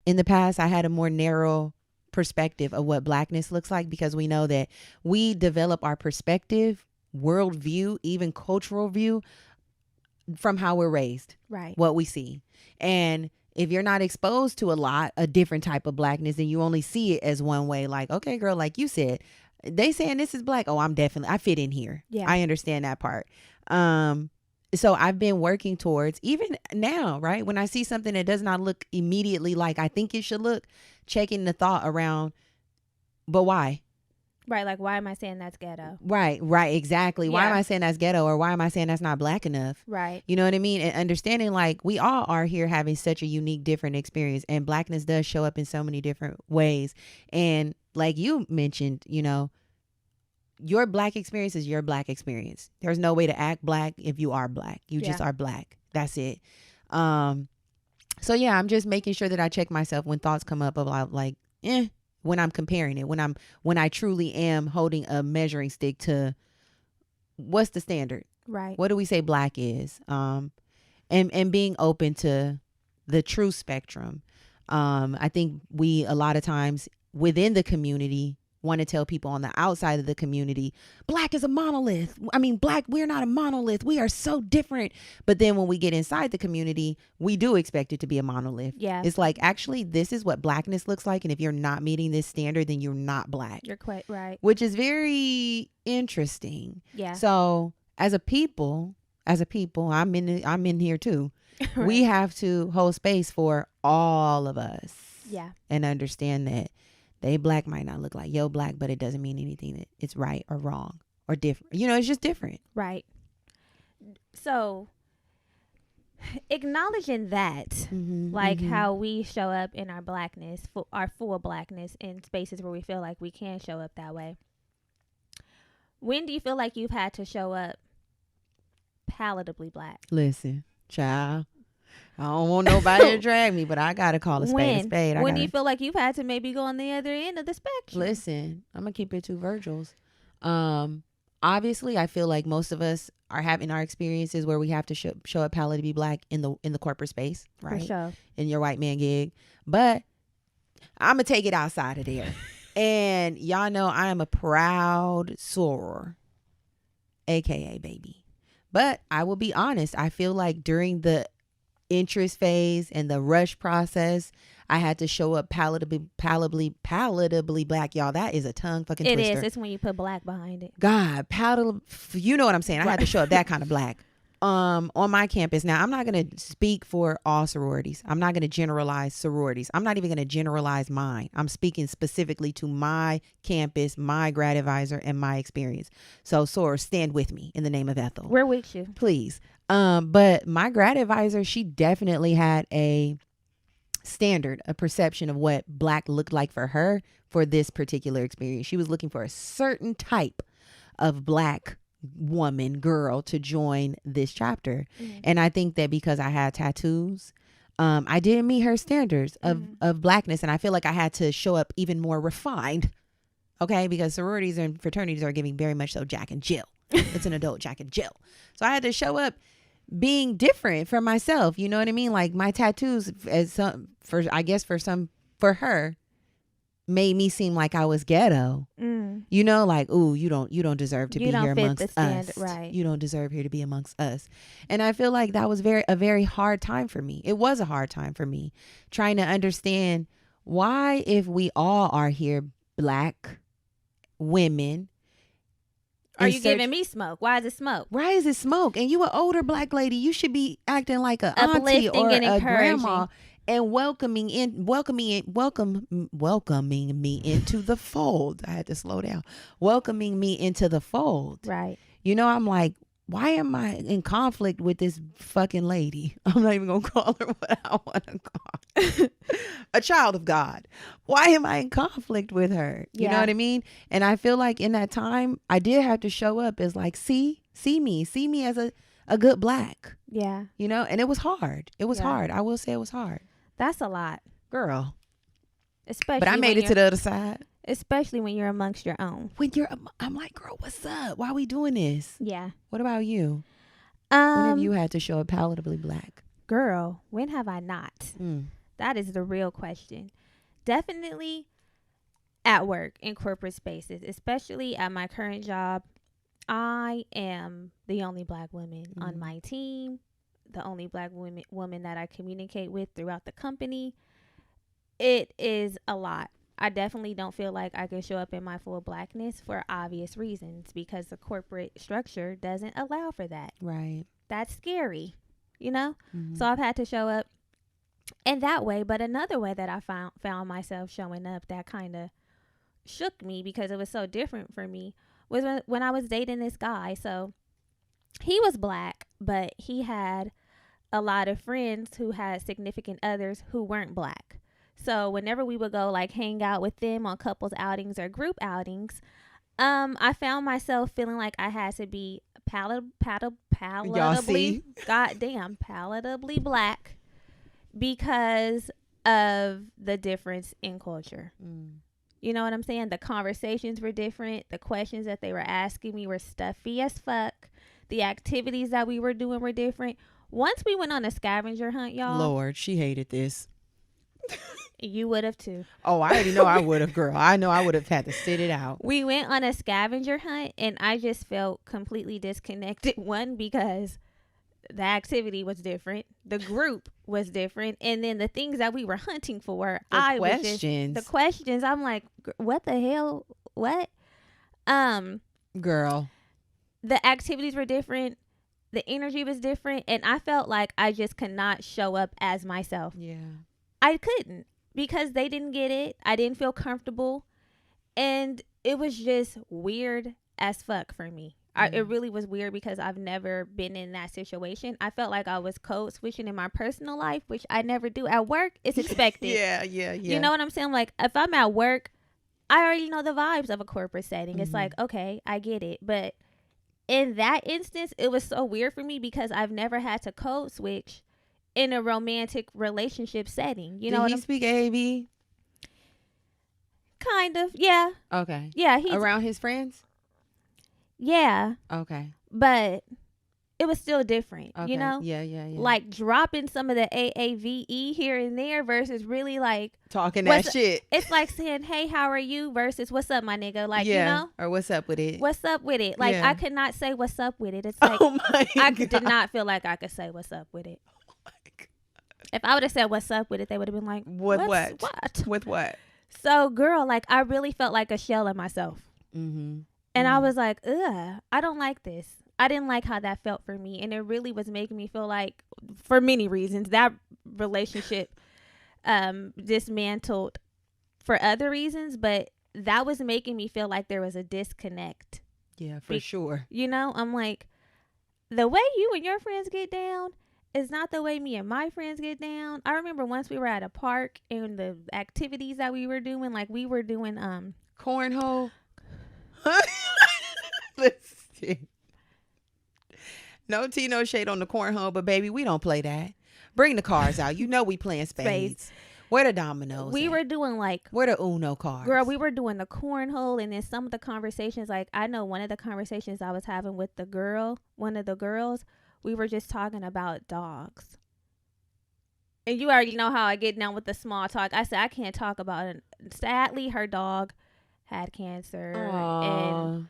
in the past, I had a more narrow perspective of what Blackness looks like, because we know that we develop our perspective, worldview, even cultural view from how we're raised, Right. what we see. And if you're not exposed to a different type of Blackness, and you only see it as one way, like, okay, girl, like you said, they saying this is Black. Oh, I fit in here. Yeah. I understand that part. So I've been working towards, even now, right, when I see something that does not look immediately like I think it should look, checking the thought around, but why? Right. Like, why am I saying that's ghetto? Right, exactly. Why am I saying that's ghetto, or why am I saying that's not Black enough? Right. You know what I mean? And understanding, like, we all are here having such a unique, different experience, and Blackness does show up in so many different ways. And like you mentioned, you know, your Black experience is your Black experience. There's no way to act Black if you are Black. You just are Black. That's it. So yeah, I'm just making sure that I check myself when thoughts come up about, like, when I'm comparing it, when I truly am holding a measuring stick to what's the standard? Right. What do we say Black is? And being open to the true spectrum. I think we, a lot of times within the community, want to tell people on the outside of the community, Black is a monolith. I mean, Black, we're not a monolith. We are so different. But then when we get inside the community, we do expect it to be a monolith. Yeah. It's like, actually, this is what Blackness looks like. And if you're not meeting this standard, then you're not Black. You're quite right. Which is very interesting. Yeah. So as a people, I'm in here too. Right. We have to hold space for all of us. Yeah. And understand that they Black might not look like yo Black, but it doesn't mean anything that it's right or wrong or different. You know, it's just different. Right. So acknowledging that, like how we show up in our Blackness, our full Blackness, in spaces where we feel like we can show up that way. When do you feel like you've had to show up palatably Black? Listen, child, I don't want nobody to drag me, but I gotta call a spade a spade. When do you feel like you've had to maybe go on the other end of the spectrum? Listen, I'm gonna keep it two Virgils. Obviously, I feel like most of us are having our experiences where we have to show up palatably Black in the corporate space, right? For sure. In your white man gig, but I'm gonna take it outside of there. And y'all know I am a proud soror, aka baby. But I will be honest, I feel like during the interest phase and the rush process, I had to show up palatably Black. Y'all, that is a tongue fucking twister. It is. It's when you put Black behind it. God, you know what I'm saying? I had to show up that kind of Black. On my campus. Now, I'm not going to speak for all sororities. I'm not going to generalize sororities. I'm not even going to generalize mine. I'm speaking specifically to my campus, my grad advisor, and my experience. So, soror, stand with me in the name of Ethel. We're with you. Please. But my grad advisor, she definitely had a standard, a perception of what Black looked like for her for this particular experience. She was looking for a certain type of Black woman, girl, to join this chapter. And I think that because I had tattoos, I didn't meet her standards of Blackness, and I feel like I had to show up even more refined, okay, because sororities and fraternities are giving very much so Jack and Jill. It's an adult Jack and Jill. So I had to show up being different from myself, you know what I mean? Like my tattoos, for her, made me seem like I was ghetto. You know, like, ooh, you don't deserve to be here amongst us. Right. You don't deserve here to be amongst us. And I feel like that was a very hard time for me. It was a hard time for me trying to understand why, if we all are here Black women, are you giving me smoke? Why is it smoke? Why is it smoke? And you an older Black lady, you should be acting like a auntie or a grandma and welcoming me into the fold. I had to slow down. Welcoming me into the fold. Right. You know, I'm like, why am I in conflict with this fucking lady? I'm not even going to call her what I want to call a child of God. Why am I in conflict with her? You know what I mean? And I feel like in that time, I did have to show up as like, see me as a good Black. Yeah. You know, and it was hard. It was hard. I will say it was hard. That's a lot. Girl. Especially but I made it to the other side. Especially when you're amongst your own. I'm like, girl, what's up? Why are we doing this? Yeah. What about you? When have you had to show up palatably Black? Girl, when have I not? That is the real question. Definitely at work in corporate spaces, especially at my current job. I am the only black woman on my team, the only black woman that I communicate with throughout the company. It is a lot. I definitely don't feel like I can show up in my full blackness for obvious reasons because the corporate structure doesn't allow for that. Right. That's scary, you know? So I've had to show up in that way. But another way that I found myself showing up that kind of shook me because it was so different for me was when I was dating this guy. So he was black, but he had a lot of friends who had significant others who weren't black. So whenever we would go like hang out with them on couples outings or group outings, I found myself feeling like I had to be palatably, goddamn, palatably black because of the difference in culture. You know what I'm saying? The conversations were different. The questions that they were asking me were stuffy as fuck. The activities that we were doing were different. Once we went on a scavenger hunt, y'all. Lord, she hated this. You would have too. Oh, I already know I would have, girl. I know I would have had to sit it out. We went on a scavenger hunt and I just felt completely disconnected. One, because the activity was different. The group was different. And then the things that we were hunting for, the questions. I'm like, what the hell? What? Girl. The activities were different. The energy was different. And I felt like I just could not show up as myself. Yeah. I couldn't because they didn't get it. I didn't feel comfortable. And it was just weird as fuck for me. It really was weird because I've never been in that situation. I felt like I was code switching in my personal life, which I never do. At work, it's expected. Yeah. You know what I'm saying? Like, if I'm at work, I already know the vibes of a corporate setting. It's like, okay, I get it. But in that instance, it was so weird for me because I've never had to code switch in a romantic relationship setting. You know what Did he speak AAV? Kind of, yeah. Okay. Yeah. Around his friends? Yeah. Okay. But it was still different, Okay. you know? Yeah. Like dropping some of the AAVE here and there versus really like talking that shit. It's like saying, hey, how are you? Versus what's up, my nigga? Like, you know? Or what's up with it? What's up with it? Like, Yeah. I could not say what's up with it. It's like, I did not feel like I could say what's up with it. Oh my God. If I would have said what's up with it, they would have been like, What? With what? So, girl, like, I really felt like a shell of myself. And I was like, ugh, I don't like this. I didn't like how that felt for me. And it really was making me feel like, for many reasons, that relationship dismantled for other reasons. But that was making me feel like there was a disconnect. Yeah, for sure. You know, I'm like, the way you and your friends get down is not the way me and my friends get down. I remember once we were at a park and the activities that we were doing, like we were doing cornhole. Listen. No tea, no shade on the cornhole, but baby, we don't play that. Bring the cards out. You know we playing spades. Where the dominoes? We were doing like where the Uno cards? Girl, we were doing the cornhole, and then some of the conversations, like I know one of the conversations I was having with one of the girls, we were just talking about dogs. And you already know how I get down with the small talk. I said I can't talk about it. Sadly, her dog had cancer. Aww.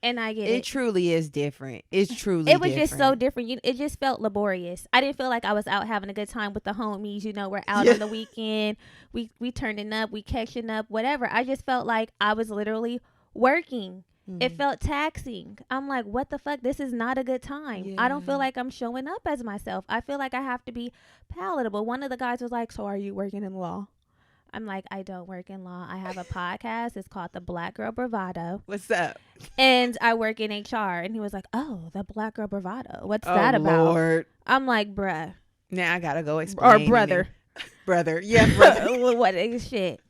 And I get it. It truly is different. It's truly It was just so different. It just felt laborious. I didn't feel like I was out having a good time with the homies. You know, we're out on the weekend. We turning up. We catching up, whatever. I just felt like I was literally working. It felt taxing. I'm like, what the fuck? This is not a good time. Yeah. I don't feel like I'm showing up as myself. I feel like I have to be palatable. One of the guys was like, so are you working in law? I'm like, I don't work in law. I have a podcast. It's called the Black Girl Bravado. What's up? And I work in HR. And he was like, oh, the Black Girl Bravado. What's that about? Lord. I'm like, bruh. Now I gotta go explain. Or brother. Brother. Yeah, brother. What is shit?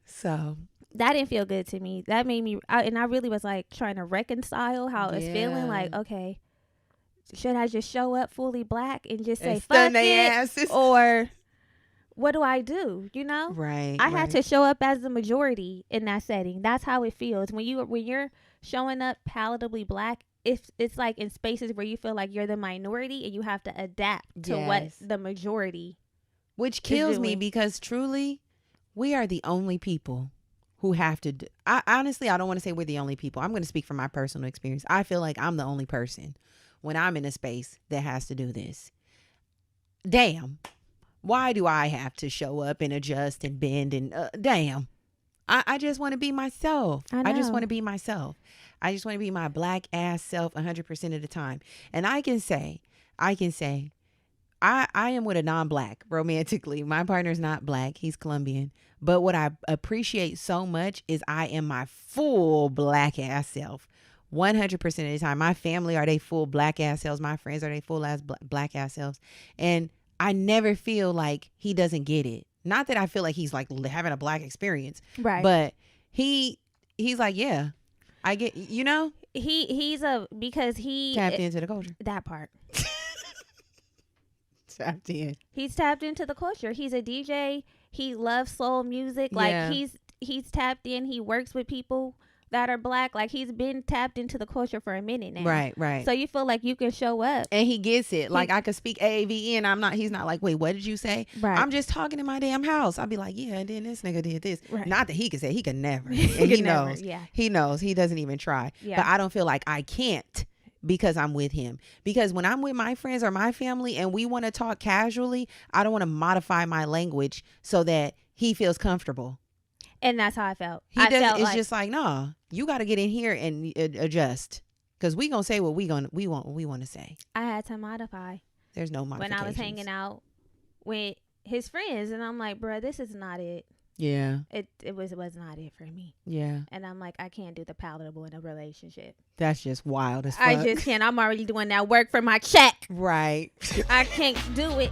So. That didn't feel good to me. That made me, and I really was like trying to reconcile how it was feeling. Like, okay, should I just show up fully black and just say, fuck it? Asses. Or what do I do? You know? Right. I had to show up as the majority in that setting. That's how it feels. When you're showing up palatably black, it's like in spaces where you feel like you're the minority and you have to adapt to what the majority Which kills me because truly, we are the only people who have to do. Honestly, I don't want to say we're the only people. I'm going to speak from my personal experience. I feel like I'm the only person when I'm in a space that has to do this. Damn. Why do I have to show up and adjust and bend and damn. I just want to be myself. I just want to be myself. I just want to be my black ass self 100% of the time. And I can say, I am with a non-black romantically. My partner's not black. He's Colombian. But what I appreciate so much is I am my full black ass self 100% of the time. My family are they full black ass selves. My friends are they full ass black ass selves. And I never feel like he doesn't get it. Not that I feel like he's like having a black experience. Right. But he's like, yeah, I get, you know? Because he tapped into the culture. That part. Tapped in. He's tapped into the culture. He's a DJ. He loves soul music. Like he's tapped in. He works with people that are black. Like he's been tapped into the culture for a minute now. Right. So you feel like you can show up. And he gets it. Like I could speak AAVE and he's not like, wait, what did you say? Right. I'm just talking in my damn house. I'll be like, yeah, and then this nigga did this. Right. Not that he could say, he could never. And he knows. Yeah. He knows. He doesn't even try. Yeah. But I don't feel like I can't because I'm with him. Because when I'm with my friends or my family and we want to talk casually, I don't want to modify my language so that he feels comfortable. And that's how I felt. It's just like, nah, you got to get in here and adjust because we gonna say what we want to say. I had to modify. There's no modifications. When I was hanging out with his friends, and I'm like, bruh, this is not it. Yeah. It was not it for me. Yeah. And I'm like, I can't do the palatable in a relationship. That's just wild as fuck. I just can't. I'm already doing that work for my check. Right. I can't do it.